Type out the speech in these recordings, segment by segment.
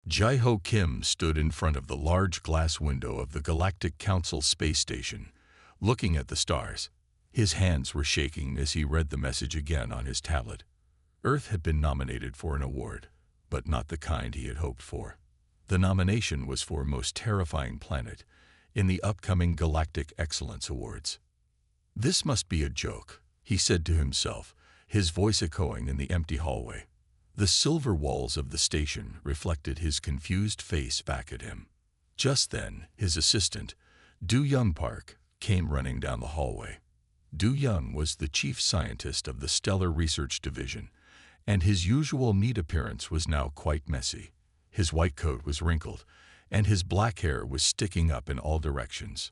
Jai-Ho Kim stood in front of the large glass window of the Galactic Council space station, looking at the stars. His hands were shaking as he read the message again on his tablet. Earth had been nominated for an award, but not the kind he had hoped for. The nomination was for Most Terrifying Planet in the upcoming Galactic Excellence Awards. "This must be a joke," he said to himself, his voice echoing in the empty hallway. The silver walls of the station reflected his confused face back at him. Just then, his assistant, Do-Young Park, came running down the hallway. Do-Young was the chief scientist of the Stellar Research Division, and his usual neat appearance was now quite messy. His white coat was wrinkled, and his black hair was sticking up in all directions.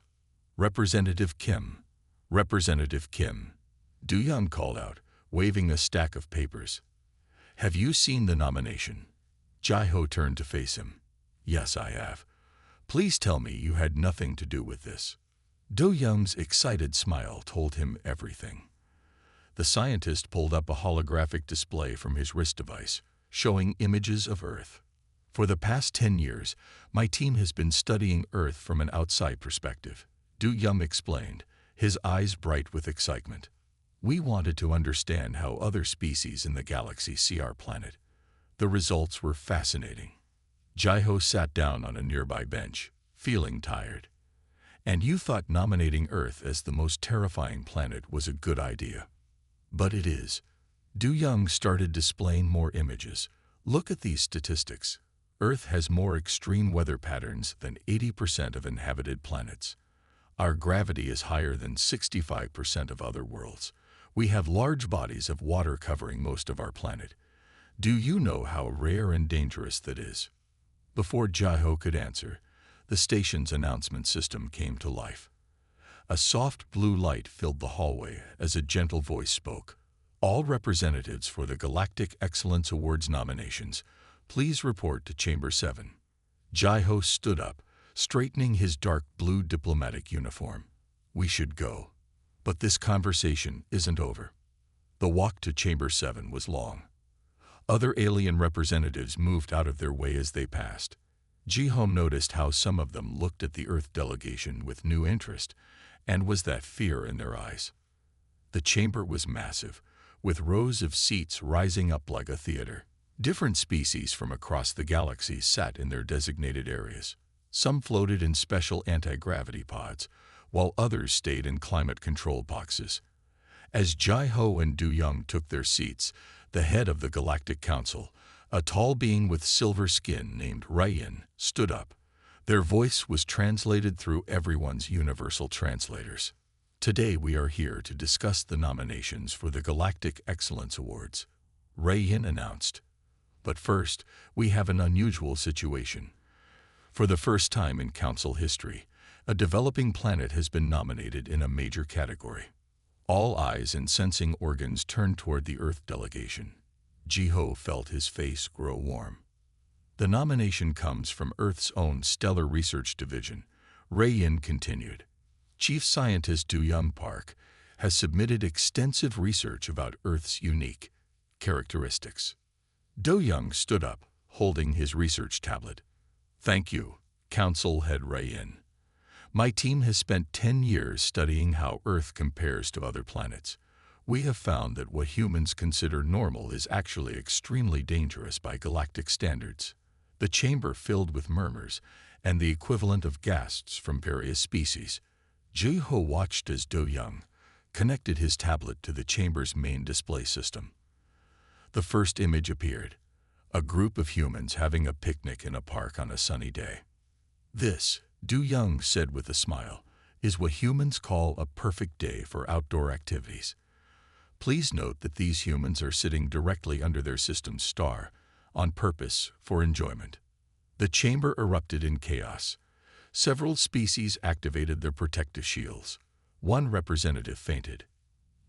"Representative Kim, Representative Kim," Do-Young called out, waving a stack of papers. "Have you seen the nomination?" Jai-Ho turned to face him. "Yes, I have. Please tell me you had nothing to do with this." Do-Young's excited smile told him everything. The scientist pulled up a holographic display from his wrist device, showing images of Earth. "For the past 10 years, my team has been studying Earth from an outside perspective," Do-Young explained, his eyes bright with excitement. "We wanted to understand how other species in the galaxy see our planet. The results were fascinating." Jai-Ho sat down on a nearby bench, feeling tired. "And you thought nominating Earth as the most terrifying planet was a good idea." "But it is." Do-Young started displaying more images. "Look at these statistics. Earth has more extreme weather patterns than 80% of inhabited planets. Our gravity is higher than 65% of other worlds. We have large bodies of water covering most of our planet. Do you know how rare and dangerous that is?" Before Jai-Ho could answer, the station's announcement system came to life. A soft blue light filled the hallway as a gentle voice spoke. "All representatives for the Galactic Excellence Awards nominations, please report to Chamber 7. Jai-Ho stood up, straightening his dark blue diplomatic uniform. "We should go. But this conversation isn't over." The walk to Chamber 7 was long. Other alien representatives moved out of their way as they passed. Jai-Ho noticed how some of them looked at the Earth delegation with new interest, and was that fear in their eyes. The chamber was massive, with rows of seats rising up like a theater. Different species from across the galaxy sat in their designated areas. Some floated in special anti-gravity pods, while others stayed in climate-controlled boxes. As Jai-Ho and Do-Young took their seats, the head of the Galactic Council, a tall being with silver skin named Ryan, stood up. Their voice was translated through everyone's universal translators. "Today we are here to discuss the nominations for the Galactic Excellence Awards," Ryan announced. "But first, we have an unusual situation. For the first time in Council history, a developing planet has been nominated in a major category." All eyes and sensing organs turned toward the Earth delegation. Jai-Ho felt his face grow warm. "The nomination comes from Earth's own Stellar Research Division," Ryan continued. "Chief Scientist Do-Young Park has submitted extensive research about Earth's unique characteristics." Do-Young stood up, holding his research tablet. "Thank you, Council Head Ryan. My team has spent 10 years studying how Earth compares to other planets. We have found that what humans consider normal is actually extremely dangerous by galactic standards." The chamber filled with murmurs and the equivalent of gasps from various species. Jai-Ho watched as Do-Young connected his tablet to the chamber's main display system. The first image appeared, a group of humans having a picnic in a park on a sunny day. "This," Do-Young said with a smile, "is what humans call a perfect day for outdoor activities. Please note that these humans are sitting directly under their system's star, on purpose for enjoyment." The chamber erupted in chaos. Several species activated their protective shields. One representative fainted.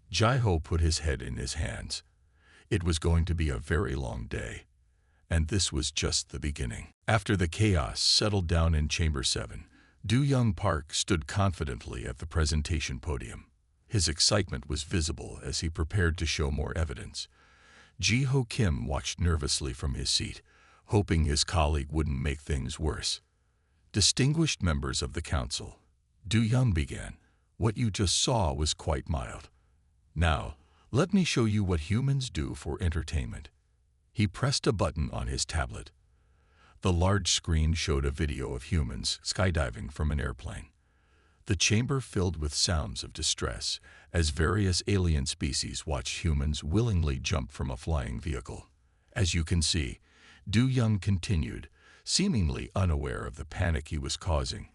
Jai-Ho put his head in his hands. It was going to be a very long day. And this was just the beginning. After the chaos settled down in Chamber 7, Do-Young Park stood confidently at the presentation podium. His excitement was visible as he prepared to show more evidence. Jai-Ho Kim watched nervously from his seat, hoping his colleague wouldn't make things worse. "Distinguished members of the council," Du Young began, "what you just saw was quite mild. Now, let me show you what humans do for entertainment." He pressed a button on his tablet. The large screen showed a video of humans skydiving from an airplane. The chamber filled with sounds of distress as various alien species watched humans willingly jump from a flying vehicle. As you can see, Du Young continued, seemingly unaware of the panic he was causing.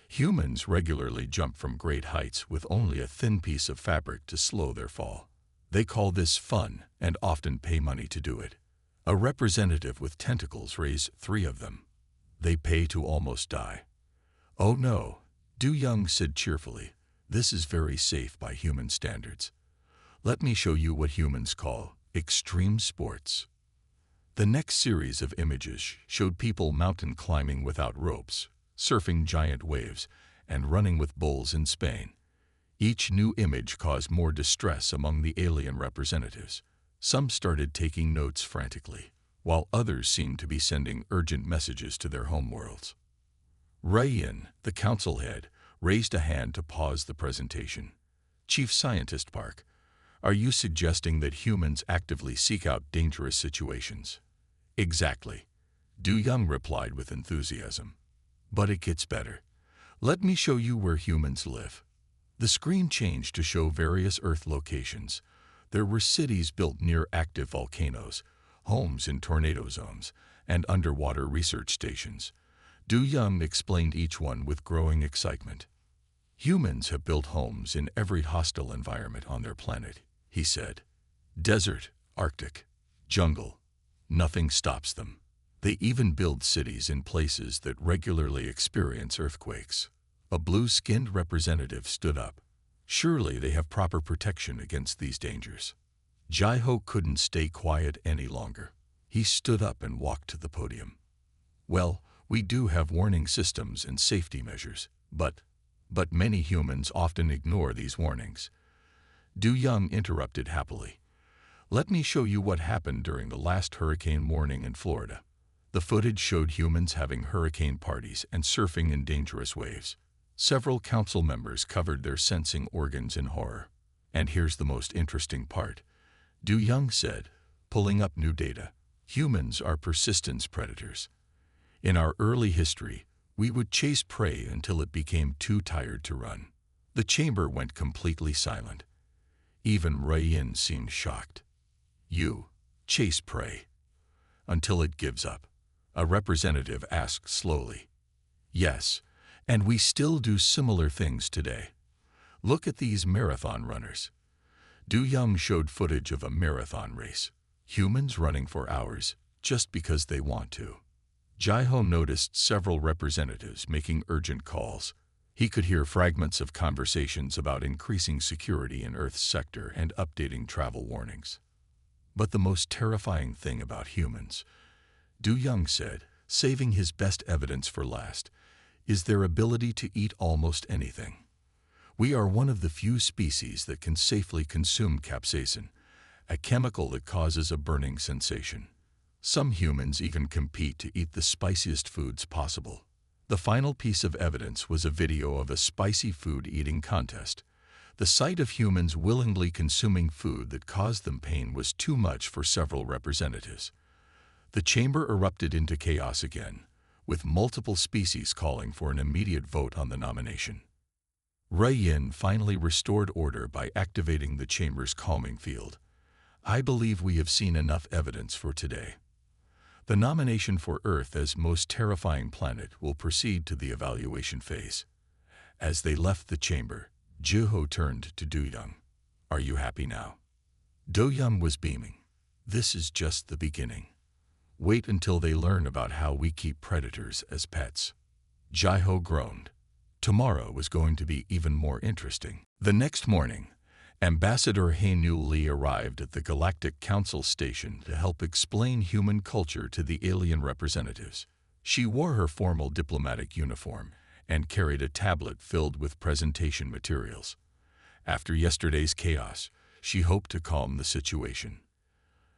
Humans regularly jump from great heights with only a thin piece of fabric to slow their fall. They call this fun and often pay money to do it. A representative with tentacles raised 3 of them. They pay to almost die. "Oh no," Du Young said cheerfully, "this is very safe by human standards. Let me show you what humans call extreme sports." The next series of images showed people mountain climbing without ropes, surfing giant waves, and running with bulls in Spain. Each new image caused more distress among the alien representatives. Some started taking notes frantically, while others seemed to be sending urgent messages to their homeworlds. Yin, the council head, raised a hand to pause the presentation. "Chief Scientist Park, are you suggesting that humans actively seek out dangerous situations?" "Exactly," Du Young replied with enthusiasm. "But it gets better. Let me show you where humans live." The screen changed to show various Earth locations. There were cities built near active volcanoes, homes in tornado zones, and underwater research stations. Du Young explained each one with growing excitement. "Humans have built homes in every hostile environment on their planet," he said. "Desert, Arctic, jungle. Nothing stops them. They even build cities in places that regularly experience earthquakes." A blue-skinned representative stood up. "Surely they have proper protection against these dangers." Jai-Ho couldn't stay quiet any longer. He stood up and walked to the podium. "Well, we do have warning systems and safety measures, but many humans often ignore these warnings." Du Young interrupted happily. "Let me show you what happened during the last hurricane warning in Florida." The footage showed humans having hurricane parties and surfing in dangerous waves. Several council members covered their sensing organs in horror. "And here's the most interesting part," Du Young said, pulling up new data. "Humans are persistence predators. In our early history, we would chase prey until it became too tired to run." The chamber went completely silent. Even Yin seemed shocked. "You chase prey until it gives up?" a representative asked slowly. "Yes, and we still do similar things today. Look at these marathon runners." Du Young showed footage of a marathon race. Humans running for hours just because they want to. Jai-Ho noticed several representatives making urgent calls. He could hear fragments of conversations about increasing security in Earth's sector and updating travel warnings. "But the most terrifying thing about humans," Du Young said, saving his best evidence for last, "is their ability to eat almost anything. We are one of the few species that can safely consume capsaicin, a chemical that causes a burning sensation. Some humans even compete to eat the spiciest foods possible." The final piece of evidence was a video of a spicy food eating contest. The sight of humans willingly consuming food that caused them pain was too much for several representatives. The chamber erupted into chaos again, with multiple species calling for an immediate vote on the nomination. Yin finally restored order by activating the chamber's calming field. "I believe we have seen enough evidence for today. The nomination for Earth as most terrifying planet will proceed to the evaluation phase." As they left the chamber, Jai-Ho turned to Du Young. "Are you happy now?" Du Young was beaming. "This is just the beginning. Wait until they learn about how we keep predators as pets." Jai-Ho groaned. Tomorrow was going to be even more interesting. The next morning, Ambassador Hae-Nu Lee arrived at the Galactic Council station to help explain human culture to the alien representatives. She wore her formal diplomatic uniform and carried a tablet filled with presentation materials. After yesterday's chaos, she hoped to calm the situation.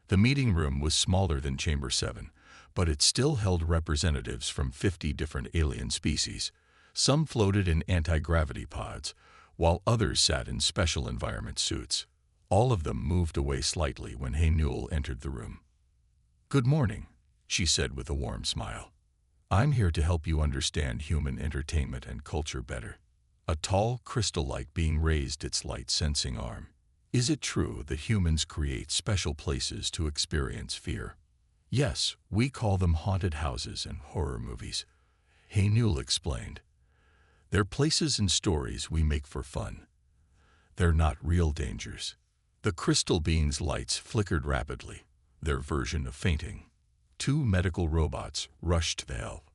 The meeting room was smaller than Chamber 7, but it still held representatives from 50 different alien species. Some floated in anti-gravity pods, while others sat in special environment suits. All of them moved away slightly when Hey Newell entered the room. "Good morning," she said with a warm smile. "I'm here to help you understand human entertainment and culture better." A tall, crystal-like being raised its light-sensing arm. "Is it true that humans create special places to experience fear?" "Yes, we call them haunted houses and horror movies," Hey Newell explained. "They're places and stories we make for fun. They're not real dangers." The crystal being's lights flickered rapidly, their version of fainting. Two medical robots rushed to help.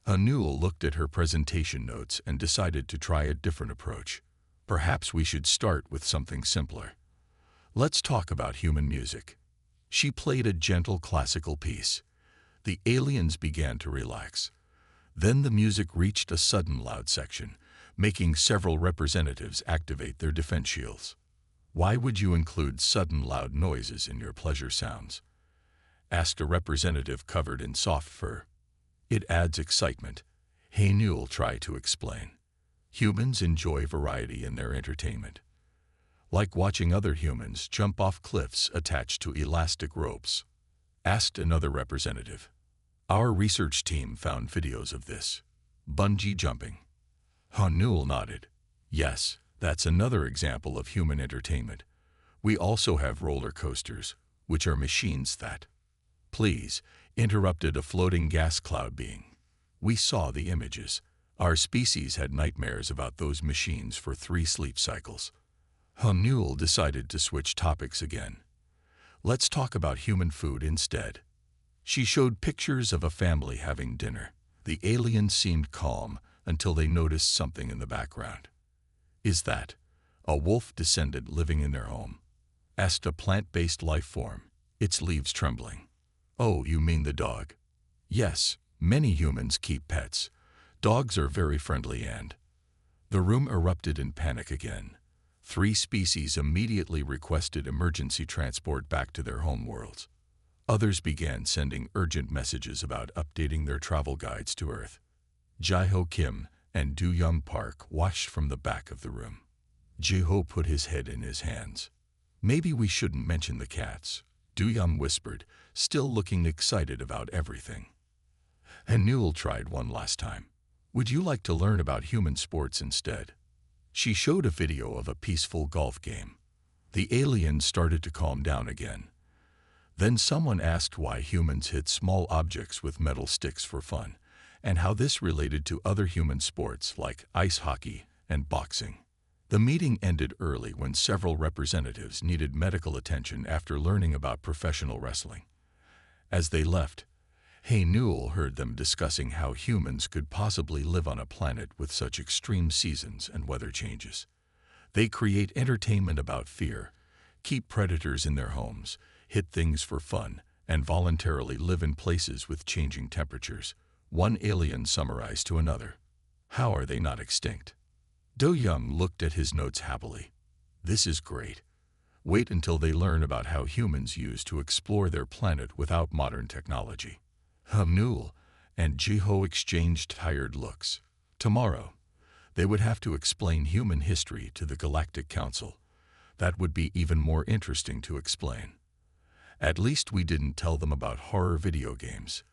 Newell looked at her presentation notes and decided to try a different approach. "Perhaps we should start with something simpler. Let's talk about human music." She played a gentle classical piece. The aliens began to relax. Then the music reached a sudden loud section, making several representatives activate their defense shields. "Why would you include sudden loud noises in your pleasure sounds?" asked a representative covered in soft fur. "It adds excitement," Hey Newell tried to explain. "Humans enjoy variety in their entertainment. Like watching other humans jump off cliffs attached to elastic ropes," asked another representative. "Our research team found videos of this. Bungee jumping." Newell nodded. "Yes, that's another example of human entertainment. We also have roller coasters, which are machines that—" "Please," interrupted a floating gas cloud being. "We saw the images. Our species had nightmares about those machines for 3 sleep cycles." Newell decided to switch topics again. "Let's talk about human food instead." She showed pictures of a family having dinner. The aliens seemed calm until they noticed something in the background. "Is that a wolf descendant living in their home?" asked a plant-based life form, its leaves trembling. "Oh, you mean the dog?" "Yes, many humans keep pets. Dogs are very friendly and—" The room erupted in panic again. 3 species immediately requested emergency transport back to their homeworlds. Others began sending urgent messages about updating their travel guides to Earth. Jae-ho Kim and Do-young Park watched from the back of the room. Jae-ho put his head in his hands. "Maybe we shouldn't mention the cats," Do-young whispered, still looking excited about everything. And Newell tried one last time. "Would you like to learn about human sports instead?" She showed a video of a peaceful golf game. The aliens started to calm down again. Then someone asked why humans hit small objects with metal sticks for fun, and how this related to other human sports like ice hockey and boxing. The meeting ended early when several representatives needed medical attention after learning about professional wrestling. As they left, Hey Newell heard them discussing how humans could possibly live on a planet with such extreme seasons and weather changes. They create entertainment about fear, keep predators in their homes, hit things for fun, and voluntarily live in places with changing temperatures. One alien summarized to another. "How are they not extinct?" Do-young looked at his notes happily. "This is great. Wait until they learn about how humans used to explore their planet without modern technology." Newell and Jae-ho exchanged tired looks. Tomorrow, they would have to explain human history to the Galactic Council. That would be even more interesting to explain. "At least we didn't tell them about horror video games,"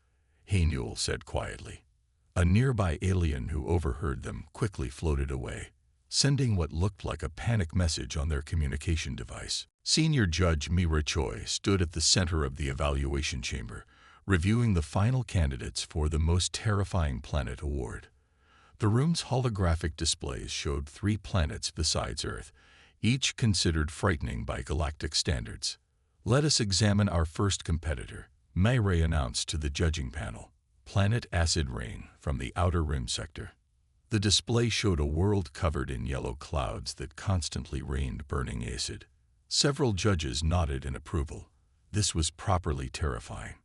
Hey Newell said quietly. A nearby alien who overheard them quickly floated away, sending what looked like a panic message on their communication device. Senior Judge Mira Choi stood at the center of the evaluation chamber, reviewing the final candidates for the Most Terrifying Planet Award. The room's holographic displays showed 3 planets besides Earth, each considered frightening by galactic standards. "Let us examine our first competitor," Mayray announced to the judging panel. "Planet Acid Rain from the Outer Rim sector." The display showed a world covered in yellow clouds that constantly rained burning acid. Several judges nodded in approval. This was properly terrifying.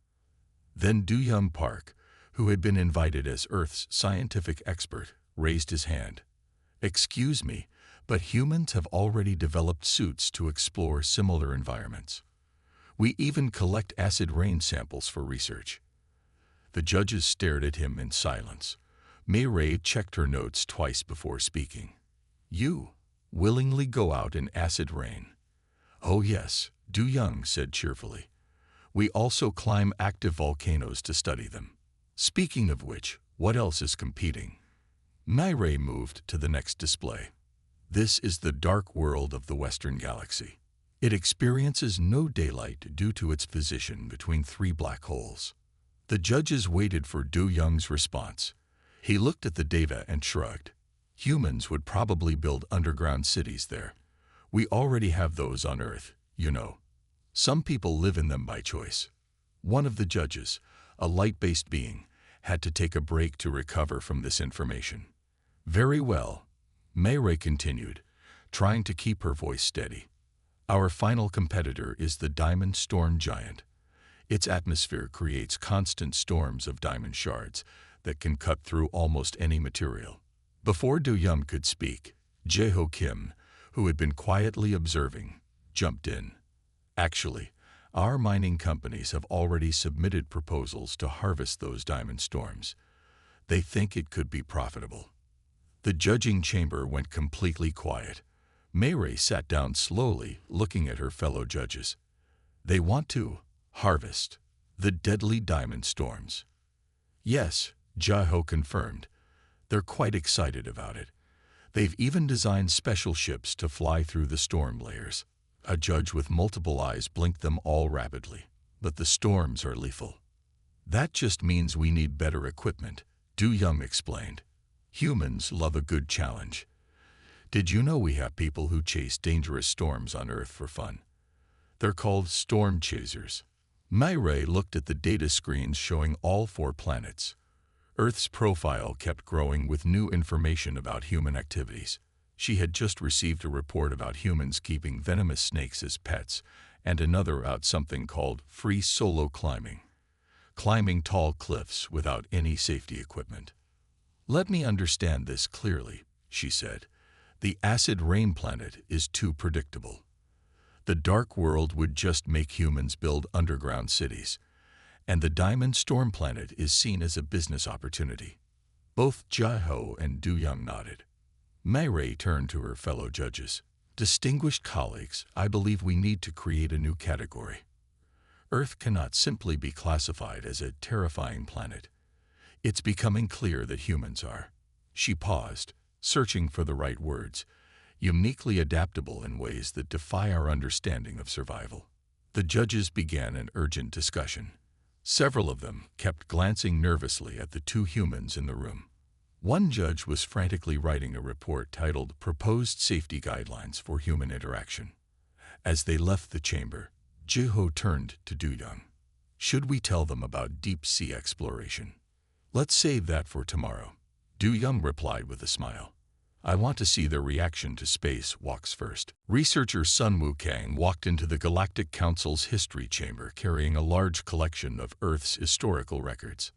Then Do-young Park, who had been invited as Earth's scientific expert, raised his hand. "Excuse me, but humans have already developed suits to explore similar environments. We even collect acid rain samples for research." The judges stared at him in silence. Mei Ray checked her notes twice before speaking. You willingly go out in acid rain? Oh yes, Du Young said cheerfully. We also climb active volcanoes to study them. Speaking of which, what else is competing? Mei Ray moved to the next display. This is the dark world of the Western Galaxy. It experiences no daylight due to its position between three black holes. The judges waited for Du Young's response. He looked at the data and shrugged. Humans would probably build underground cities there. We already have those on Earth, you know. Some people live in them by choice. One of the judges, a light-based being, had to take a break to recover from this information. Very well, Mei Ray continued, trying to keep her voice steady. Our final competitor is the Diamond Storm Giant. Its atmosphere creates constant storms of diamond shards that can cut through almost any material. Before Du Young could speak, Jae-ho Kim, who had been quietly observing, jumped in. Actually, our mining companies have already submitted proposals to harvest those diamond storms. They think it could be profitable. The judging chamber went completely quiet. Mei Ray sat down slowly, looking at her fellow judges. They want to harvest the deadly diamond storms. Yes, Jae-ho confirmed. They're quite excited about it. They've even designed special ships to fly through the storm layers. A judge with multiple eyes blinked them all rapidly. But the storms are lethal. That just means we need better equipment, Du Young explained. Humans love a good challenge. Did you know we have people who chase dangerous storms on Earth for fun? They're called storm chasers. Mei Ray looked at the data screens showing all 4 planets. Earth's profile kept growing with new information about human activities. She had just received a report about humans keeping venomous snakes as pets, and another about something called free solo climbing. Climbing tall cliffs without any safety equipment. Let me understand this clearly, she said. The acid rain planet is too predictable. The dark world would just make humans build underground cities, and the diamond storm planet is seen as a business opportunity. Both Jae-ho and Du Young nodded. Mei Ray turned to her fellow judges. Distinguished colleagues, I believe we need to create a new category. Earth cannot simply be classified as a terrifying planet. It's becoming clear that humans are. She paused, searching for the right words, uniquely adaptable in ways that defy our understanding of survival. The judges began an urgent discussion. Several of them kept glancing nervously at the 2 humans in the room. One judge was frantically writing a report titled Proposed Safety Guidelines for Human Interaction. As they left the chamber, Jae-ho turned to Du Young. Should we tell them about deep-sea exploration? Let's save that for tomorrow. Du Young replied with a smile. I want to see their reaction to space walks first. Researcher Sun Wukang walked into the Galactic Council's history chamber carrying a large collection of Earth's historical records.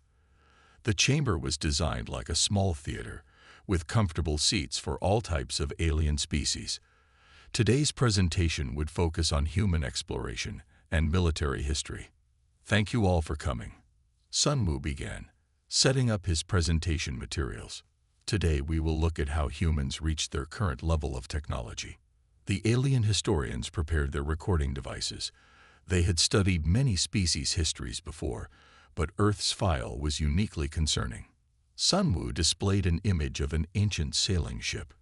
The chamber was designed like a small theater, with comfortable seats for all types of alien species. Today's presentation would focus on human exploration and military history. Thank you all for coming. Sun Wu began, setting up his presentation materials. Today we will look at how humans reached their current level of technology. The alien historians prepared their recording devices. They had studied many species' histories before, but Earth's file was uniquely concerning. Sun Wu displayed an image of an ancient sailing ship.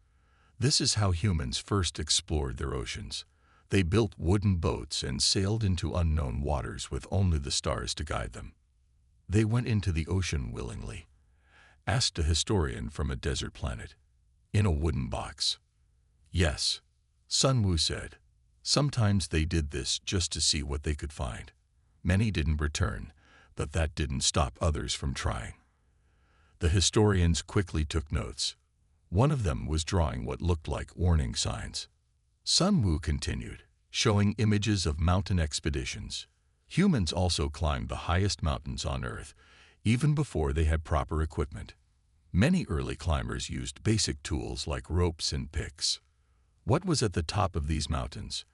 This is how humans first explored their oceans. They built wooden boats and sailed into unknown waters with only the stars to guide them. They went into the ocean willingly, asked a historian from a desert planet. In a wooden box. Yes, Sun Wu said. Sometimes they did this just to see what they could find. Many didn't return, but that didn't stop others from trying. The historians quickly took notes. One of them was drawing what looked like warning signs. Sun Wu continued, showing images of mountain expeditions. Humans also climbed the highest mountains on Earth, even before they had proper equipment. Many early climbers used basic tools like ropes and picks. What was at the top of these mountains?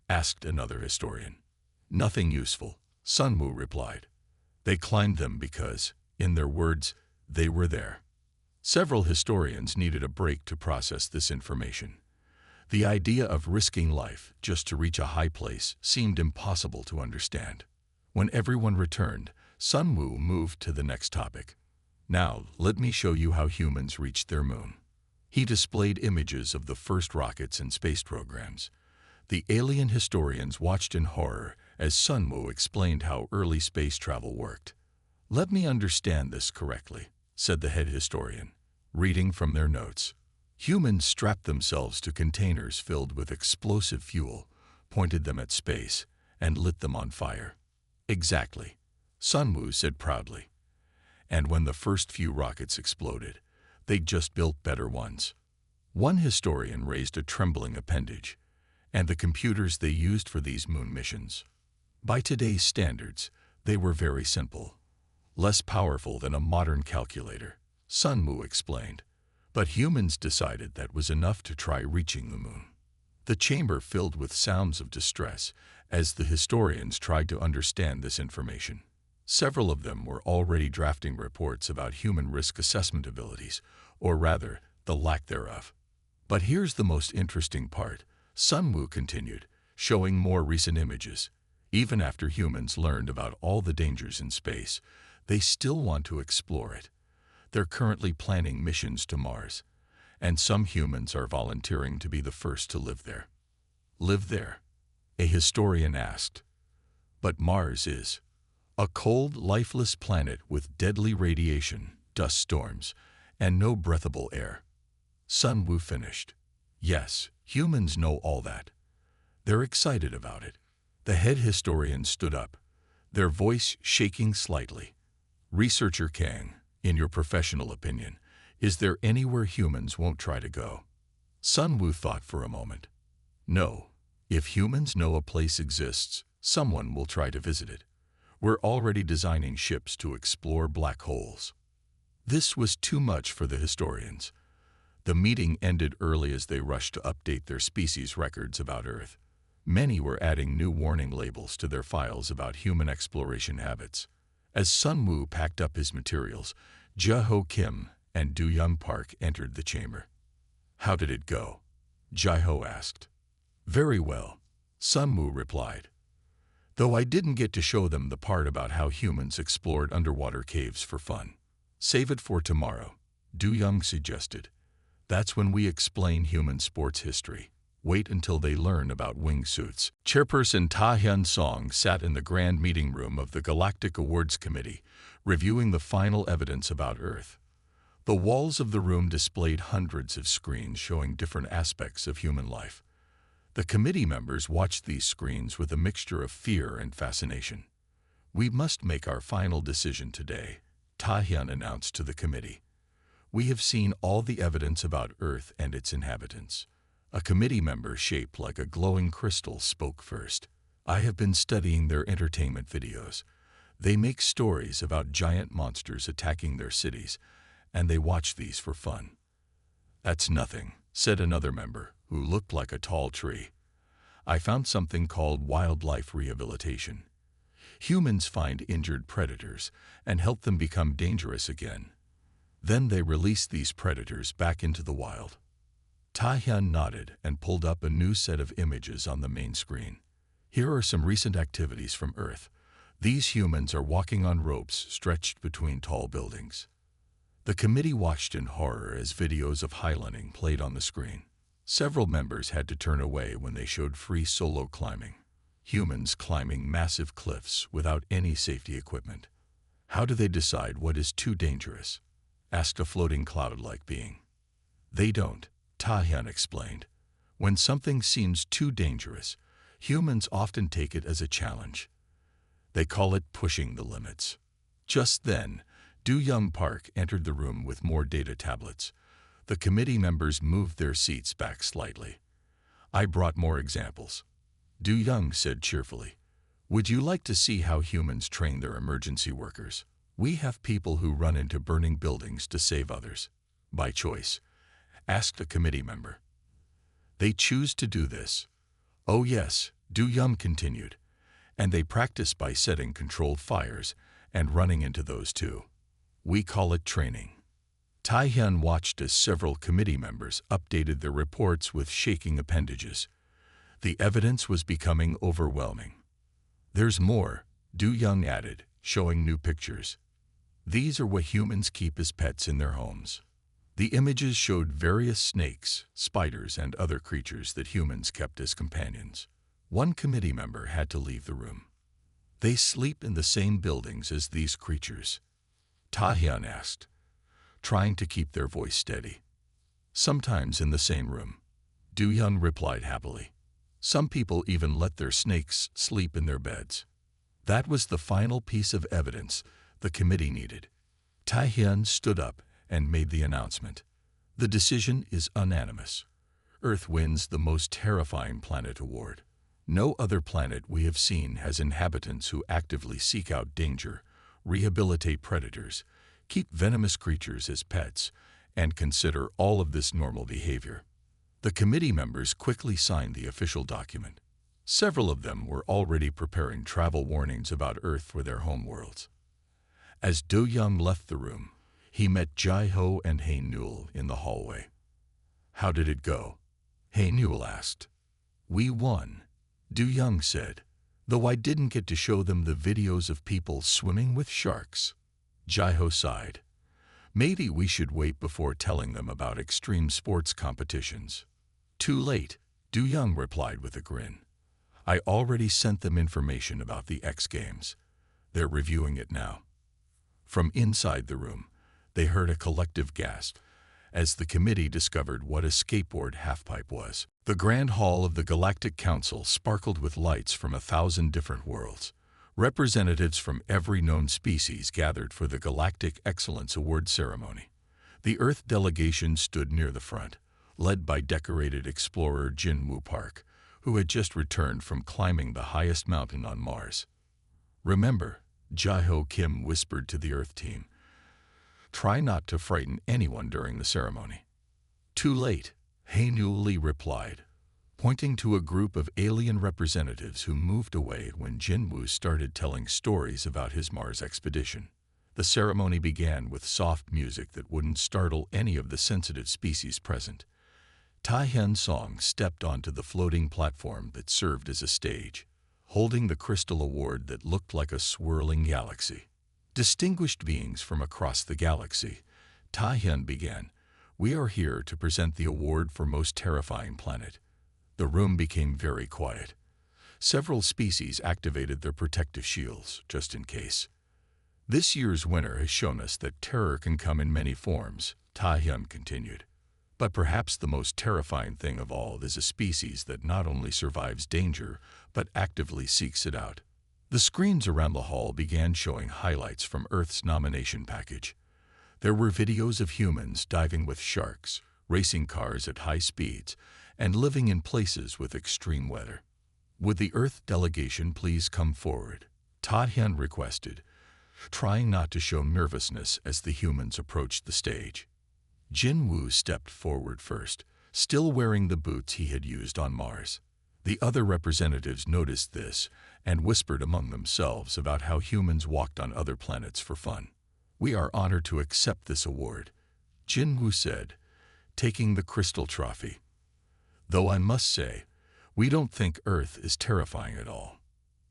Asked another historian. Nothing useful, Sun Wu replied. They climbed them because, in their words, they were there. Several historians needed a break to process this information. The idea of risking life just to reach a high place seemed impossible to understand. When everyone returned, Sun Wu moved to the next topic. Now, let me show you how humans reached their moon. He displayed images of the first rockets and space programs. The alien historians watched in horror as Sun Wu explained how early space travel worked. "Let me understand this correctly," said the head historian, reading from their notes. Humans strapped themselves to containers filled with explosive fuel, pointed them at space, and lit them on fire. "Exactly," Sun Wu said proudly. And when the first few rockets exploded, they just built better ones. One historian raised a trembling appendage, and the computers they used for these moon missions. By today's standards, they were very simple. Less powerful than a modern calculator, Sun Wu explained. But humans decided that was enough to try reaching the moon. The chamber filled with sounds of distress as the historians tried to understand this information. Several of them were already drafting reports about human risk assessment abilities, or rather, the lack thereof. But here's the most interesting part, Sun Wu continued, showing more recent images. Even after humans learned about all the dangers in space, they still want to explore it. They're currently planning missions to Mars, and some humans are volunteering to be the first to live there. "Live there?" a historian asked. "But Mars is a cold, lifeless planet with deadly radiation, dust storms, and no breathable air." Sun Wu finished. "Yes, humans know all that. They're excited about it." The head historian stood up, their voice shaking slightly. "Researcher Kang, in your professional opinion, is there anywhere humans won't try to go?" Sun Wu thought for a moment. "No. If humans know a place exists, someone will try to visit it. We're already designing ships to explore black holes." This was too much for the historians. The meeting ended early as they rushed to update their species records about Earth. Many were adding new warning labels to their files about human exploration habits. As Sun Wu packed up his materials, Jae-ho Kim and Do-young Park entered the chamber. "How did it go?" Jae-ho asked. "Very well," Sun Wu replied. "Though I didn't get to show them the part about how humans explored underwater caves for fun." "Save it for tomorrow," Do-young suggested. "That's when we explain human sports history. Wait until they learn about wingsuits." Chairperson Ta Hyun-song sat in the grand meeting room of the Galactic Awards Committee, reviewing the final evidence about Earth. The walls of the room displayed hundreds of screens showing different aspects of human life. The committee members watched these screens with a mixture of fear and fascination. "We must make our final decision today," Ta Hyun announced to the committee. "We have seen all the evidence about Earth and its inhabitants." A committee member shaped like a glowing crystal spoke first. "I have been studying their entertainment videos. They make stories about giant monsters attacking their cities, and they watch these for fun." "That's nothing," said another member, who looked like a tall tree. "I found something called wildlife rehabilitation. Humans find injured predators and help them become dangerous again. Then they release these predators back into the wild." Ta Hyun nodded and pulled up a new set of images on the main screen. "Here are some recent activities from Earth. These humans are walking on ropes stretched between tall buildings." The committee watched in horror as videos of highlining played on the screen. Several members had to turn away when they showed free solo climbing. Humans climbing massive cliffs without any safety equipment. "How do they decide what is too dangerous?" asked a floating cloud-like being. "They don't," Ta Hyun explained. "When something seems too dangerous, humans often take it as a challenge. They call it pushing the limits." Just then, Do-young Park entered the room with more data tablets. The committee members moved their seats back slightly. "I brought more examples," Do-young said cheerfully. "Would you like to see how humans train their emergency workers? We have people who run into burning buildings to save others." "By choice?" asked a committee member. "They choose to do this." "Oh yes," Do-young continued. "And they practice by setting controlled fires and running into those too. We call it training. Tai-hyun watched as several committee members updated their reports with shaking appendages. The evidence was becoming overwhelming. There's more, Do-young added, showing new pictures. These are what humans keep as pets in their homes. The images showed various snakes, spiders, and other creatures that humans kept as companions. One committee member had to leave the room. They sleep in the same buildings as these creatures? Ta-hyun asked, trying to keep their voice steady. Sometimes in the same room. Do-young replied happily. Some people even let their snakes sleep in their beds. That was the final piece of evidence the committee needed. Ta-hyun stood up and made the announcement. The decision is unanimous. Earth wins the most terrifying planet award. No other planet we have seen has inhabitants who actively seek out danger, rehabilitate predators, keep venomous creatures as pets, and consider all of this normal behavior. The committee members quickly signed the official document. Several of them were already preparing travel warnings about Earth for their homeworlds. As Do-young left the room, he met Jae-ho and Hae-nul in the hallway. How did it go? Hae-nul asked. We won, Do-young said, though I didn't get to show them the videos of people swimming with sharks. Jae-ho sighed. Maybe we should wait before telling them about extreme sports competitions. Too late, Do-young replied with a grin. I already sent them information about the X Games. They're reviewing it now. From inside the room, they heard a collective gasp as the committee discovered what a skateboard halfpipe was. The Grand Hall of the Galactic Council sparkled with lights from 1,000 different worlds. Representatives from every known species gathered for the Galactic Excellence Award ceremony. The Earth delegation stood near the front, led by decorated explorer Jin-woo Park, who had just returned from climbing the highest mountain on Mars. Remember, Jae-ho Kim whispered to the Earth team. Try not to frighten anyone during the ceremony. Too late, Hae-nul replied, pointing to a group of alien representatives who moved away when Jin-woo started telling stories about his Mars expedition. The ceremony began with soft music that wouldn't startle any of the sensitive species present. Tai-hyun Song stepped onto the floating platform that served as a stage, holding the crystal award that looked like a swirling galaxy. Distinguished beings from across the galaxy, Tai-hyun began, We are here to present the award for most terrifying planet. The room became very quiet. Several species activated their protective shields, just in case. This year's winner has shown us that terror can come in many forms, Tai-hyun continued. But perhaps the most terrifying thing of all is a species that not only survives danger, but actively seeks it out. The screens around the hall began showing highlights from Earth's nomination package. There were videos of humans diving with sharks, racing cars at high speeds, and living in places with extreme weather. Would the Earth delegation please come forward? Ta-hyun requested, trying not to show nervousness as the humans approached the stage. Jin-woo stepped forward first, still wearing the boots he had used on Mars. The other representatives noticed this and whispered among themselves about how humans walked on other planets for fun. We are honored to accept this award, Jin-woo said, taking the crystal trophy. Though I must say, we don't think Earth is terrifying at all.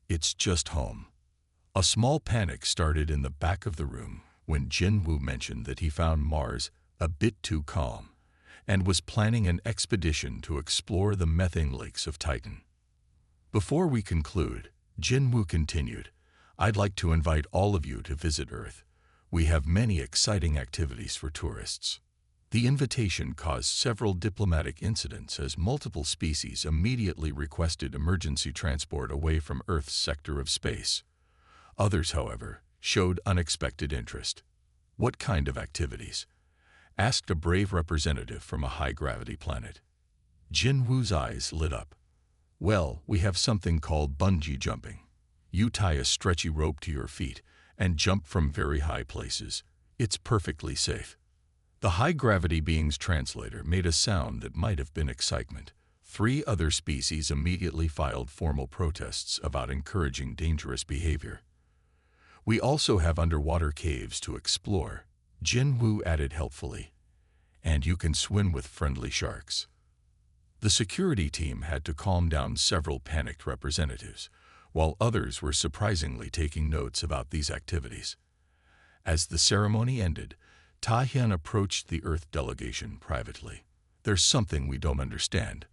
It's just home. A small panic started in the back of the room when Jin-woo mentioned that he found Mars a bit too calm and was planning an expedition to explore the methane lakes of Titan. Before we conclude, Jin-woo continued, I'd like to invite all of you to visit Earth. We have many exciting activities for tourists. The invitation caused several diplomatic incidents as multiple species immediately requested emergency transport away from Earth's sector of space. Others, however, showed unexpected interest. What kind of activities? Asked a brave representative from a high-gravity planet. Jin-woo's eyes lit up. Well, we have something called bungee jumping. You tie a stretchy rope to your feet and jump from very high places. It's perfectly safe. The high-gravity being's translator made a sound that might have been excitement. 3 other species immediately filed formal protests about encouraging dangerous behavior. We also have underwater caves to explore, Jin Woo added helpfully. And you can swim with friendly sharks. The security team had to calm down several panicked representatives, while others were surprisingly taking notes about these activities. As the ceremony ended, Ta-hyun approached the Earth delegation privately. There's something we don't understand.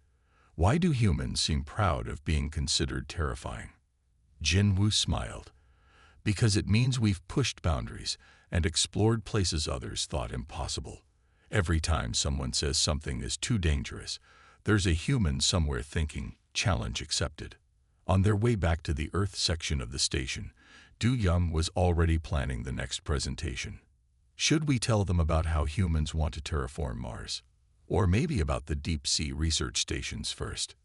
Why do humans seem proud of being considered terrifying? Jin Woo smiled. Because it means we've pushed boundaries and explored places others thought impossible. Every time someone says something is too dangerous, there's a human somewhere thinking, challenge accepted. On their way back to the Earth section of the station, Do-young was already planning the next presentation. Should we tell them about how humans want to terraform Mars? Or maybe about the deep-sea research stations first?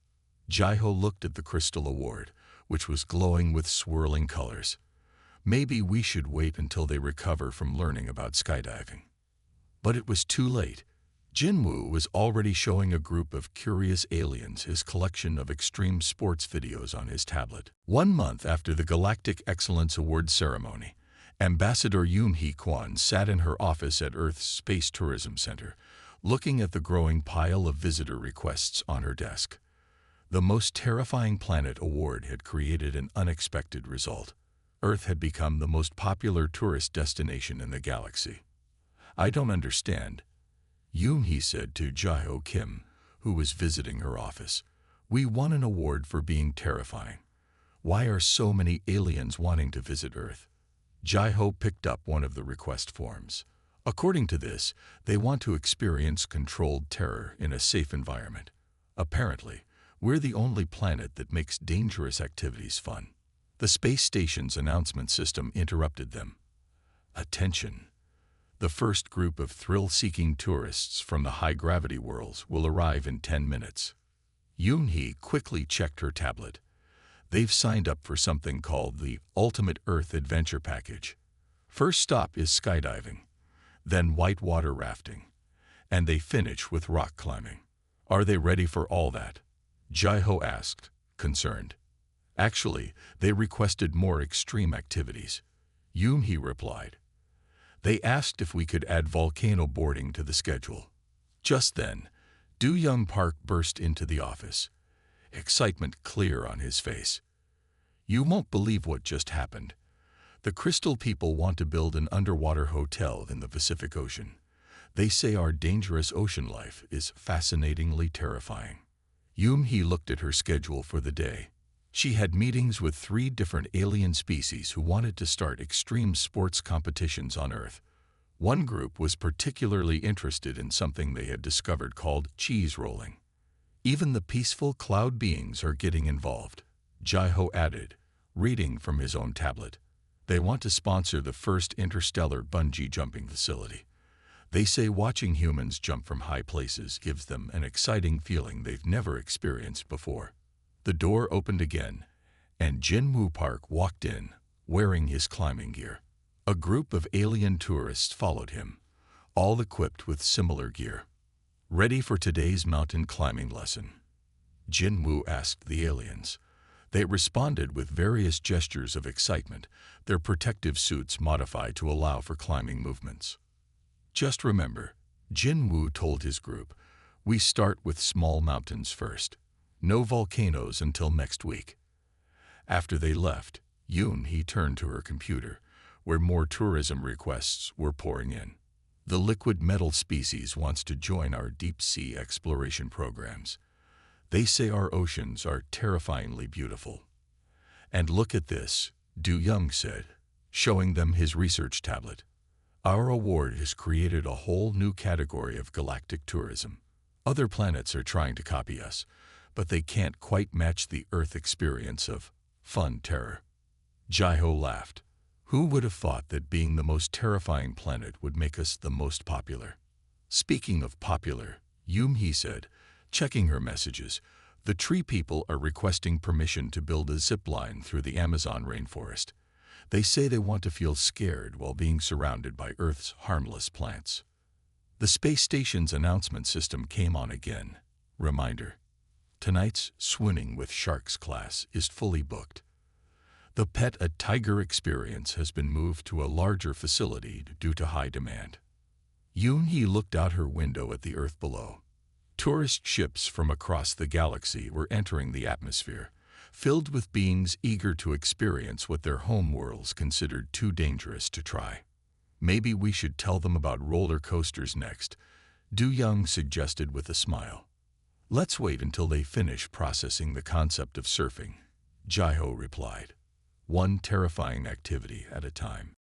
Jae-ho looked at the Crystal Award, which was glowing with swirling colors. Maybe we should wait until they recover from learning about skydiving. But it was too late. Jin-woo was already showing a group of curious aliens his collection of extreme sports videos on his tablet. 1 month after the Galactic Excellence Award ceremony, Ambassador Yoon-hee Kwon sat in her office at Earth's Space Tourism Center, looking at the growing pile of visitor requests on her desk. The Most Terrifying Planet Award had created an unexpected result. Earth had become the most popular tourist destination in the galaxy. I don't understand, Yoon-hee said to Jae-ho Kim, who was visiting her office. We won an award for being terrifying. Why are so many aliens wanting to visit Earth? Jae-ho picked up one of the request forms. According to this, they want to experience controlled terror in a safe environment. Apparently, we're the only planet that makes dangerous activities fun. The space station's announcement system interrupted them. Attention! The first group of thrill-seeking tourists from the high-gravity worlds will arrive in 10 minutes. Yoon-hee quickly checked her tablet. They've signed up for something called the Ultimate Earth Adventure Package. First stop is skydiving, then whitewater rafting, and they finish with rock climbing. Are they ready for all that? Jae-ho asked, concerned. Actually, they requested more extreme activities. Yoon-hee replied. They asked if we could add volcano boarding to the schedule. Just then, Do-young Park burst into the office, excitement clear on his face. You won't believe what just happened. The Crystal people want to build an underwater hotel in the Pacific Ocean. They say our dangerous ocean life is fascinatingly terrifying. Yoon-hee looked at her schedule for the day. She had meetings with 3 different alien species who wanted to start extreme sports competitions on Earth. One group was particularly interested in something they had discovered called cheese rolling. Even the peaceful cloud beings are getting involved, Jae-ho added, reading from his own tablet. They want to sponsor the first interstellar bungee jumping facility. They say watching humans jump from high places gives them an exciting feeling they've never experienced before. The door opened again, and Jin-woo Park walked in, wearing his climbing gear. A group of alien tourists followed him, all equipped with similar gear. Ready for today's mountain climbing lesson? Jin-woo asked the aliens. They responded with various gestures of excitement, their protective suits modified to allow for climbing movements. Just remember, Jin-woo told his group, we start with small mountains first. No volcanoes until next week. After they left, Yoon-hee turned to her computer, where more tourism requests were pouring in. The liquid metal species wants to join our deep-sea exploration programs. They say our oceans are terrifyingly beautiful. And look at this, Do-young said, showing them his research tablet. Our award has created a whole new category of galactic tourism. Other planets are trying to copy us, but they can't quite match the Earth experience of fun terror. Jae-ho laughed. Who would have thought that being the most terrifying planet would make us the most popular? Speaking of popular, Yoon-hee said, checking her messages, the tree people are requesting permission to build a zip line through the Amazon rainforest. They say they want to feel scared while being surrounded by Earth's harmless plants. The space station's announcement system came on again. Reminder. Tonight's Swimming with Sharks class is fully booked. The Pet a Tiger experience has been moved to a larger facility due to high demand. Yoon-hee looked out her window at the Earth below. Tourist ships from across the galaxy were entering the atmosphere, filled with beings eager to experience what their home worlds considered too dangerous to try. Maybe we should tell them about roller coasters next, Du-young suggested with a smile. Let's wait until they finish processing the concept of surfing, Jaiho replied. One terrifying activity at a time.